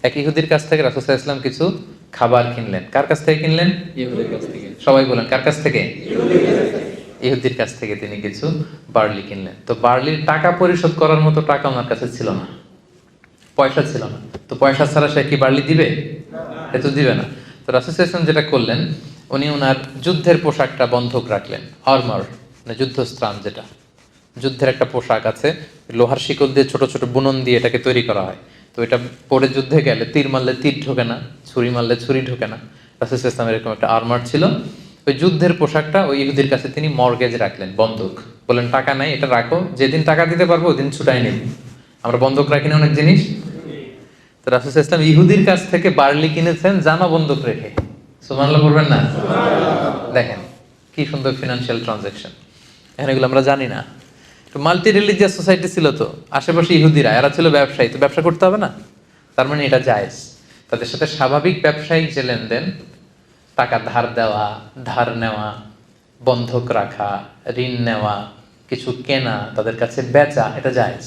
এক ইহুদির কাছ থেকে রাসূল সাল্লাল্লাহু আলাইহি ওয়াসাল্লাম কিছু খাবার কিনলেন। কার কাছ থেকে কিনলেন? ইহুদির কাছ থেকে। সবাই বলেন, কার কাছ থেকে? ইহুদির কাছ থেকে তিনি কিছু বার্লি কিনলেন। তো বার্লির টাকা পরিশোধ করার মতো টাকা ওনার কাছে ছিল না, পয়সা ছিল না। তো পয়সা ছাড়া সে কি বার্লি দিবে? সে তো দিবে না। তো রাসূল সাল্লাল্লাহু আলাইহি ওয়াসাল্লাম যেটা করলেন, উনি ওনার যুদ্ধের পোশাকটা বন্ধক রাখলেন। আর্মার মানে যুদ্ধস্ত্রাণ, যেটা যুদ্ধের একটা পোশাক আছে, লোহার শিকল দিয়ে ছোট ছোট বুনন দিয়ে এটাকে তৈরি করা হয়। তো এটা পরে যুদ্ধে গেলে তীর মারলে তীর ঢোকে না, ছুরি মারলে ছুরি ঢোকে না। রাসূল সাল্লাল্লাহু আলাইহি ওয়াসাল্লাম এরকম একটা আর্মার ছিল। ওই যুদ্ধের পোশাকটা ওই ইহুদির কাছে তিনি মর্গেজ রাখলেন, বন্ধক। বললেন টাকা নাই, এটা রাখো, যেদিন টাকা দিতে পারবো ওদিন ছুটাই নেব। আমরা বন্ধক রাখি না অনেক জিনিস। তো রাসূল সাল্লাল্লাহু আলাইহি ওয়াসাল্লাম ইহুদির কাছ থেকে বার্লি কিনেছেন জামা বন্ধক রেখে। সুবহানাল্লাহ বলবেন না? দেখেন কি সুন্দর ফিনান্সিয়াল ট্রানজাকশন। এখন এগুলো আমরা জানি না। মাল্টি রিলিজিয়াস সোসাইটি ছিল, তো আশেপাশে ইহুদিরা, এরা ছিল ব্যবসায়ী, তো ব্যবসা করতে হবে না? তার মানে এটা জায়েজ। তাদের সাথে স্বাভাবিক ব্যবসায়িক যে লেনদেন, টাকা ধার দেওয়া, ধার নেওয়া, বন্ধক রাখা, ঋণ নেওয়া, কিছু কেনা, তাদের কাছে বেচা, এটা জায়েজ।